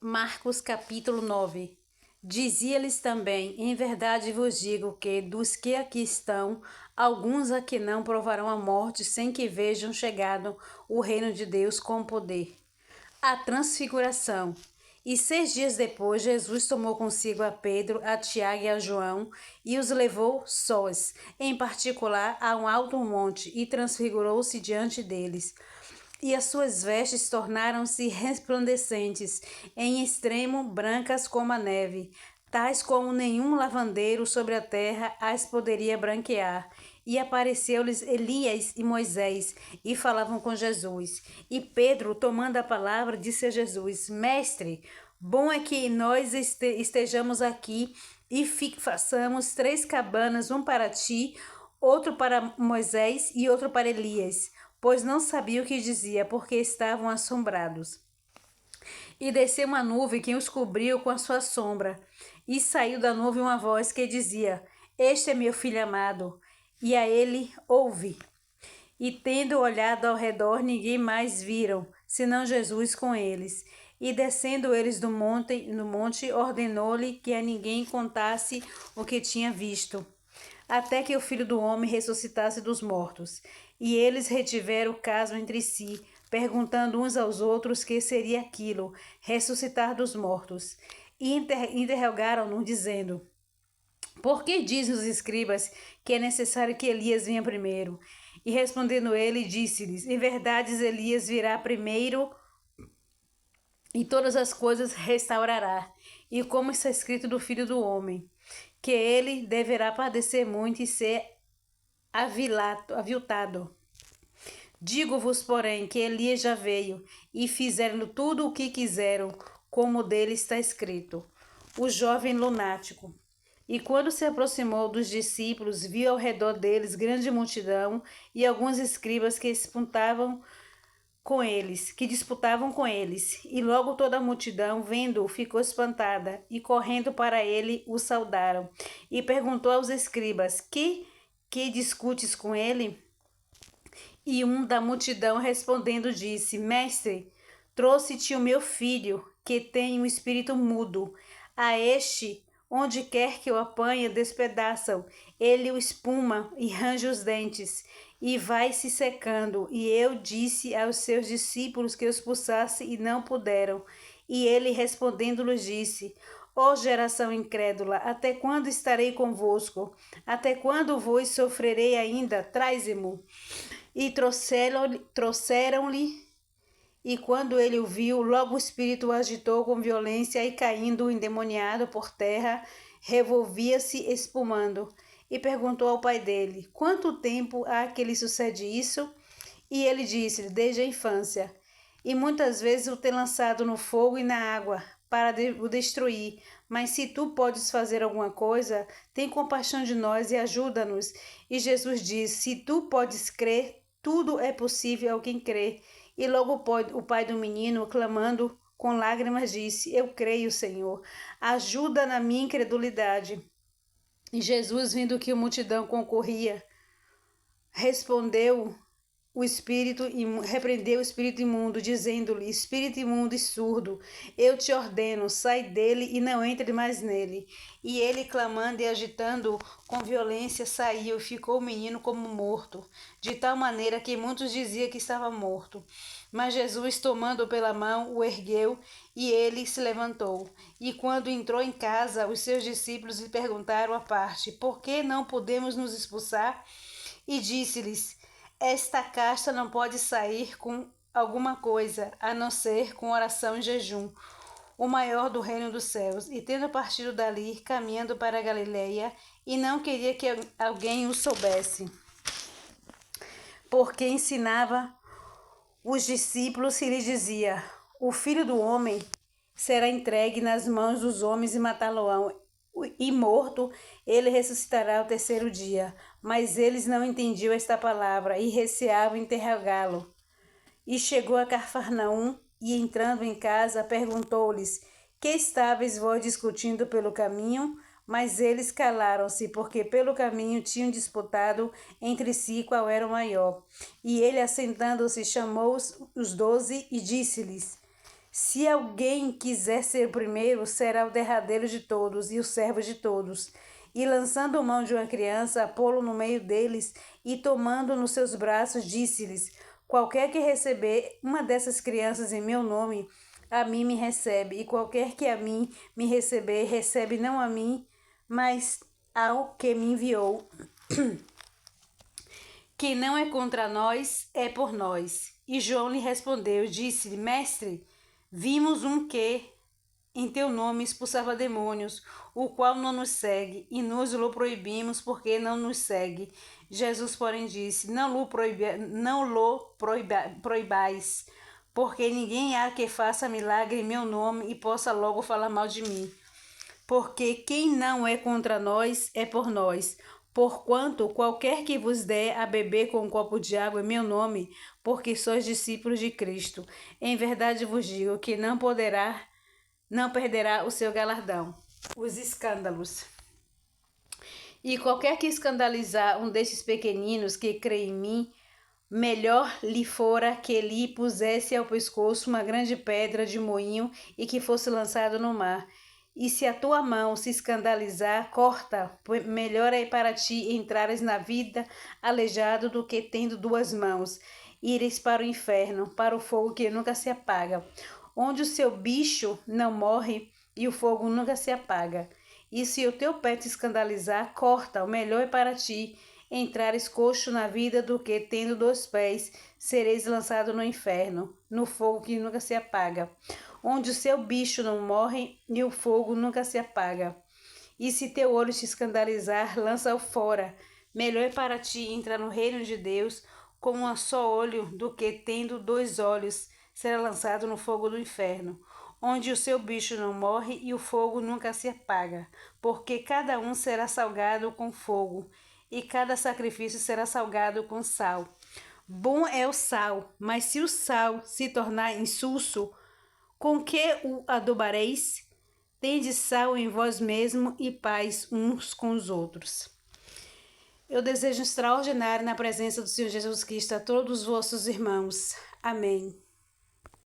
Marcos capítulo 9. Dizia-lhes também: em verdade vos digo que, dos que aqui estão, alguns aqui não provarão a morte sem que vejam chegado o reino de Deus com poder. A transfiguração. E 6 dias depois, Jesus tomou consigo a Pedro, a Tiago e a João e os levou sós, em particular a um alto monte, e transfigurou-se diante deles. E as suas vestes tornaram-se resplandecentes, em extremo brancas como a neve, tais como nenhum lavandeiro sobre a terra as poderia branquear. E apareceu-lhes Elias e Moisés, e falavam com Jesus. E Pedro, tomando a palavra, disse a Jesus: Mestre, bom é que nós estejamos aqui e façamos 3 cabanas, um para ti, outro para Moisés e outro para Elias, pois não sabia o que dizia, porque estavam assombrados. E desceu uma nuvem que os cobriu com a sua sombra, e saiu da nuvem uma voz que dizia: Este é meu filho amado, e a ele ouve. E tendo olhado ao redor, ninguém mais viram, senão Jesus com eles. E descendo eles no monte, ordenou-lhe que a ninguém contasse o que tinha visto, até que o Filho do Homem ressuscitasse dos mortos. E eles retiveram o caso entre si, perguntando uns aos outros que seria aquilo, ressuscitar dos mortos. E interrogaram-no, dizendo: Por que dizem os escribas que é necessário que Elias venha primeiro? E respondendo ele, disse-lhes: Em verdade, Elias virá primeiro e todas as coisas restaurará. E como está escrito do Filho do Homem, que ele deverá padecer muito e ser aviltado. Digo-vos, porém, que Elias já veio, e fizeram tudo o que quiseram, como dele está escrito. O jovem lunático. E quando se aproximou dos discípulos, viu ao redor deles grande multidão e alguns escribas que disputavam com eles. E logo toda a multidão, vendo-o, ficou espantada, e correndo para ele, o saudaram. E perguntou aos escribas: Que discutes com ele? E um da multidão respondendo disse: Mestre, trouxe-te o meu filho, que tem um espírito mudo. A este, onde quer que o apanhe, despedaça-o. Ele o espuma e range os dentes, e vai se secando. E eu disse aos seus discípulos que o expulsasse, e não puderam. E ele respondendo-lhes disse: Ó geração incrédula, até quando estarei convosco? Até quando vos sofrerei ainda? Traze-mo. E trouxeram-lhe, e quando ele o viu, logo o espírito o agitou com violência, e caindo endemoniado por terra, revolvia-se espumando. E perguntou ao pai dele: Quanto tempo há que lhe sucede isso? E ele disse: Desde a infância. E muitas vezes o tem lançado no fogo e na água, para o destruir. Mas se tu podes fazer alguma coisa, tem compaixão de nós e ajuda-nos. E Jesus disse: Se tu podes crer, tudo é possível ao quem crê. E logo o pai do menino, clamando com lágrimas, disse: Eu creio, Senhor, ajuda na minha incredulidade. E Jesus, vendo que a multidão concorria, repreendeu o espírito imundo, dizendo-lhe: Espírito imundo e surdo, eu te ordeno, sai dele e não entre mais nele. E ele, clamando e agitando com violência, saiu, e ficou o menino como morto, de tal maneira que muitos diziam que estava morto. Mas Jesus, tomando-o pela mão, o ergueu, e ele se levantou. E quando entrou em casa, os seus discípulos lhe perguntaram à parte: Por que não podemos nos expulsar? E disse-lhes: Esta casta não pode sair com alguma coisa, a não ser com oração e jejum, o maior do reino dos céus. E tendo partido dali, caminhando para a Galileia, e não queria que alguém o soubesse, porque ensinava os discípulos e lhes dizia: O Filho do Homem será entregue nas mãos dos homens e matá-lo-ão, e morto, ele ressuscitará ao terceiro dia. Mas eles não entendiam esta palavra e receavam interrogá-lo. E chegou a Cafarnaum, e entrando em casa, perguntou-lhes: Que estáveis vós discutindo pelo caminho? Mas eles calaram-se, porque pelo caminho tinham disputado entre si qual era o maior. E ele, assentando-se, chamou os 12 e disse-lhes: Se alguém quiser ser o primeiro, será o derradeiro de todos e o servo de todos. E lançando mão de uma criança, pô-lo no meio deles, e tomando nos seus braços, disse-lhes: qualquer que receber uma dessas crianças em meu nome, a mim me recebe, e qualquer que a mim me receber, recebe não a mim, mas ao que me enviou. Que não é contra nós, é por nós. E João lhe respondeu, disse-lhe: Mestre, vimos um que em teu nome expulsava demônios, o qual não nos segue, e nós o proibimos porque não nos segue. Jesus, porém, disse: Não lhe proibais, porque ninguém há que faça milagre em meu nome e possa logo falar mal de mim. Porque quem não é contra nós, é por nós. Porquanto qualquer que vos der a beber com um copo de água em meu nome, porque sois discípulos de Cristo, em verdade vos digo que não perderá o seu galardão. Os escândalos. E qualquer que escandalizar um destes pequeninos que crê em mim, melhor lhe fora que lhe pusesse ao pescoço uma grande pedra de moinho e que fosse lançado no mar. E se a tua mão se escandalizar, corta, melhor é para ti entrares na vida aleijado do que tendo duas mãos, ires para o inferno, para o fogo que nunca se apaga, onde o seu bicho não morre e o fogo nunca se apaga. E se o teu pé te escandalizar, corta, o melhor é para ti entrares coxo na vida do que, tendo 2 pés, sereis lançado no inferno, no fogo que nunca se apaga, onde o seu bicho não morre e o fogo nunca se apaga. E se teu olho te escandalizar, lança-o fora. Melhor é para ti entrar no reino de Deus com um só olho do que, tendo 2 olhos, será lançado no fogo do inferno, onde o seu bicho não morre e o fogo nunca se apaga, porque cada um será salgado com fogo, e cada sacrifício será salgado com sal. Bom é o sal, mas se o sal se tornar insulso, com que o adobareis? Tende sal em vós mesmo e paz uns com os outros. Eu desejo extraordinário na presença do Senhor Jesus Cristo a todos os vossos irmãos. Amém.